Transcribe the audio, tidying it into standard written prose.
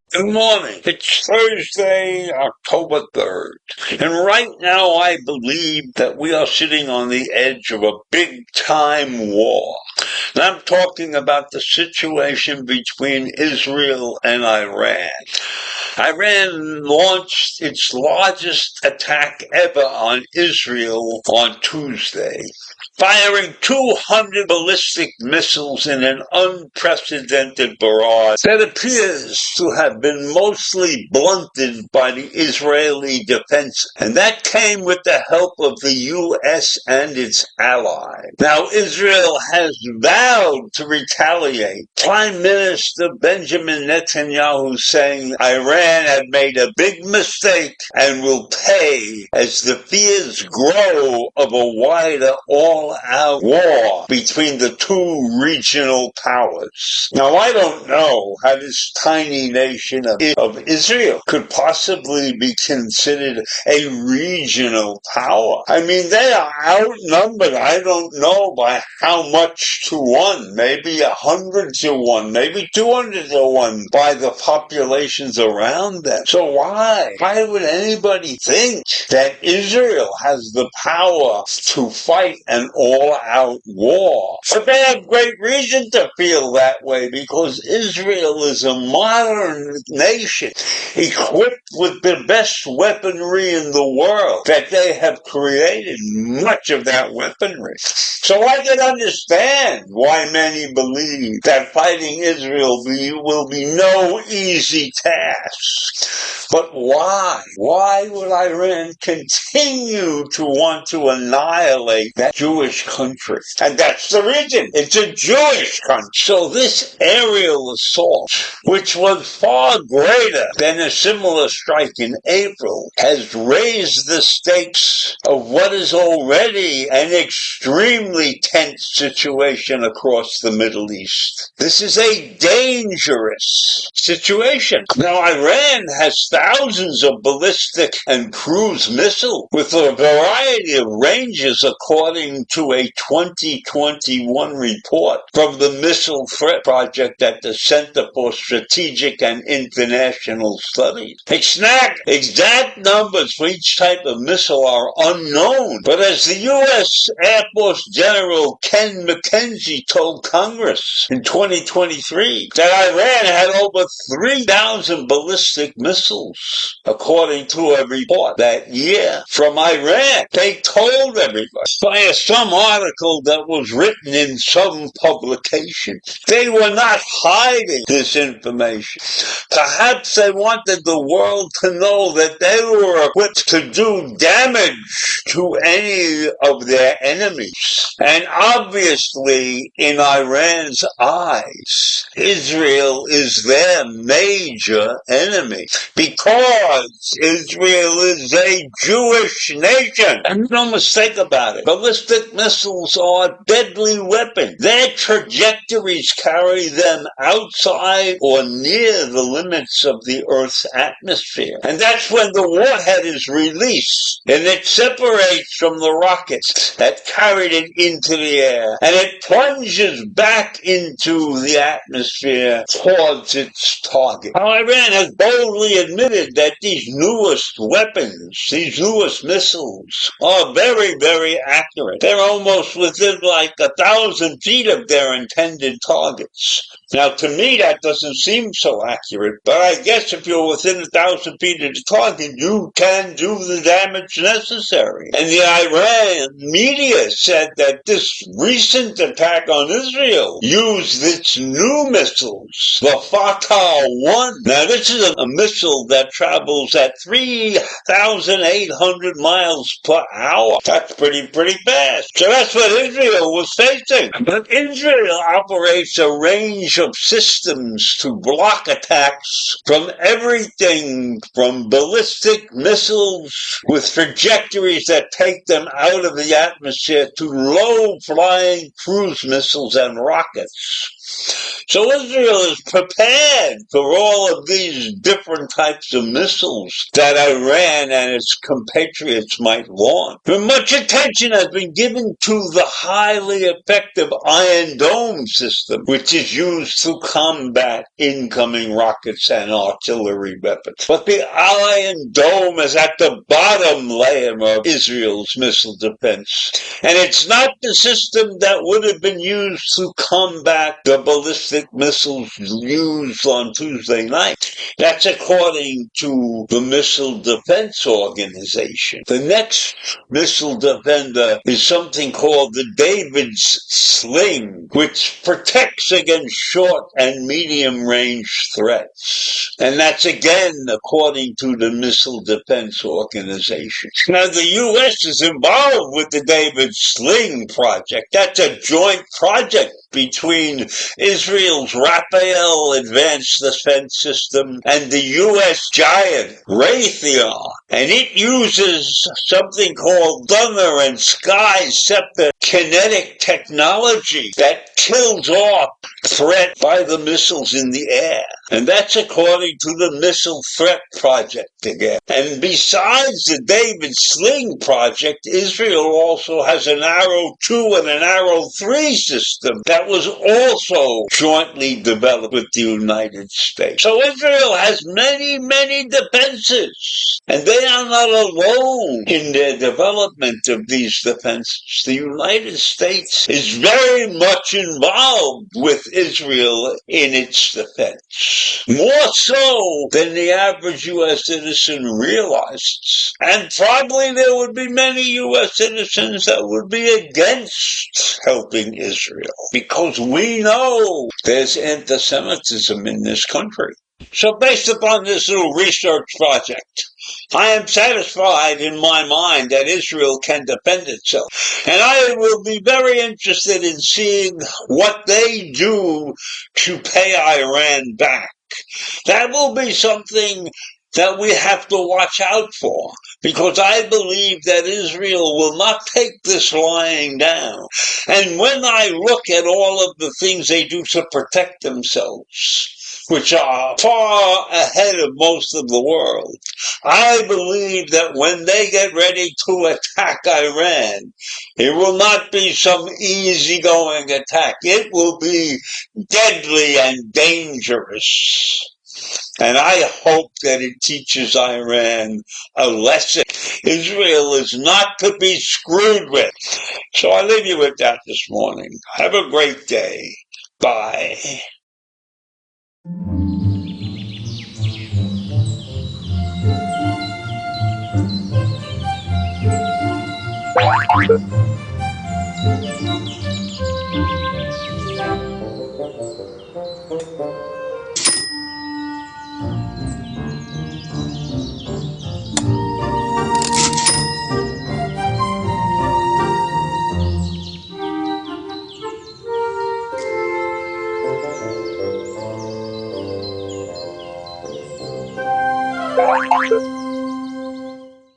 Good morning. It's Thursday, October 3rd. And right now I believe that we are sitting on the edge of a big-time war. And I'm talking about the situation between Israel and Iran. Iran launched its largest attack ever on Israel on Tuesday, firing 200 ballistic missiles in an unprecedented barrage that appears to have been mostly blunted by the Israeli defense, and that came with the help of the U.S. and its allies. Now, Israel has vowed to retaliate. Prime Minister Benjamin Netanyahu saying Iran had made a big mistake and will pay as the fears grow of a wider all-out war between the two regional powers. Now, I don't know how this tiny nation of Israel could possibly be considered a regional power. I mean, they are outnumbered, I don't know by how much to one, maybe 100 to 1, maybe 200 to 1 by the populations around them. So why would anybody think that Israel has the power to fight an all-out war? But they have great reason to feel that way, because Israel is a modern nation equipped with the best weaponry in the world, that they have created much of that weaponry. So I can understand why many believe that fighting Israel will be no easy task. But why? Why would Iran continue to want to annihilate that Jewish country? And that's the reason. It's a Jewish country. So this aerial assault, which was far greater than a similar strike in April, has raised the stakes of what is already an extremely tense situation across the Middle East. This is a dangerous situation. Now, Iran has thousands of ballistic and cruise missiles with a variety of ranges, according to a 2021 report from the Missile Threat Project at the Center for Strategic and International Studies. Exact numbers for each type of missile are unknown, but as the U.S. Air Force General Ken McKenzie told Congress in 2023 that Iran had over 3,000 ballistic missiles, according to a report that year from Iran. They told everybody via some article that was written in some publication. They were not hiding this information. Perhaps they wanted the world to know that they were equipped to do damage to any of their enemies. And obviously, in Iran's eyes, Israel is their major enemy, because Israel is a Jewish nation. And no mistake about it. Ballistic missiles are deadly weapons. Their trajectories carry them outside or near the limits of the Earth's atmosphere. And that's when the warhead is released, and it separates from the rockets that carried it into the air, and it plunges back into the atmosphere towards its target. Now, Iran has boldly admitted that these newest weapons, these newest missiles, are very, very accurate. They're almost within like 1,000 feet of their intended targets. Now, to me, that doesn't seem so accurate, but I guess if you're within 1,000 feet of the target, you can do the damage necessary. And the Iran media said that this recent attack on Israel used its new missiles, the Fatah-1. Now, this is a missile that travels at 3,800 miles per hour. That's pretty fast. So that's what Israel was facing. But Israel operates a range of systems to block attacks from everything from ballistic missiles with trajectories that take them out of the atmosphere to low-flying cruise missiles and rockets. So Israel is prepared for all of these different types of missiles that Iran and its compatriots might launch. But much attention has been given to the highly effective Iron Dome system, which is used to combat incoming rockets and artillery weapons. But the Iron Dome is at the bottom layer of Israel's missile defense, and it's not the system that would have been used to combat the ballistic missiles used on Tuesday night. That's according to the Missile Defense Organization. The next missile defender is something called the David's Sling, which protects against short and medium range threats. And that's again according to the Missile Defense Organization. Now the U.S. is involved with the David's Sling project. That's a joint project between Israel's Rafael Advanced Defense System and the U.S. giant Raytheon. And it uses something called Thunder and Sky Scepter kinetic technology that kills off threat by the missiles in the air. And that's according to the Missile Threat Project again. And besides the David Sling project, Israel also has an Arrow 2 and an Arrow 3 system that was also jointly developed with the United States. So Israel has many, many defenses. And they are not alone in their development of these defenses. The United States is very much involved with Israel in its defense. More so than the average U.S. citizen realizes. And probably there would be many U.S. citizens that would be against helping Israel, because we know there's anti-Semitism in this country. So based upon this little research project, I am satisfied in my mind that Israel can defend itself. And I will be very interested in seeing what they do to pay Iran back. That will be something that we have to watch out for, because I believe that Israel will not take this lying down. And when I look at all of the things they do to protect themselves, which are far ahead of most of the world, I believe that when they get ready to attack Iran, it will not be some easygoing attack. It will be deadly and dangerous. And I hope that it teaches Iran a lesson. Israel is not to be screwed with. So I leave you with that this morning. Have a great day. Bye.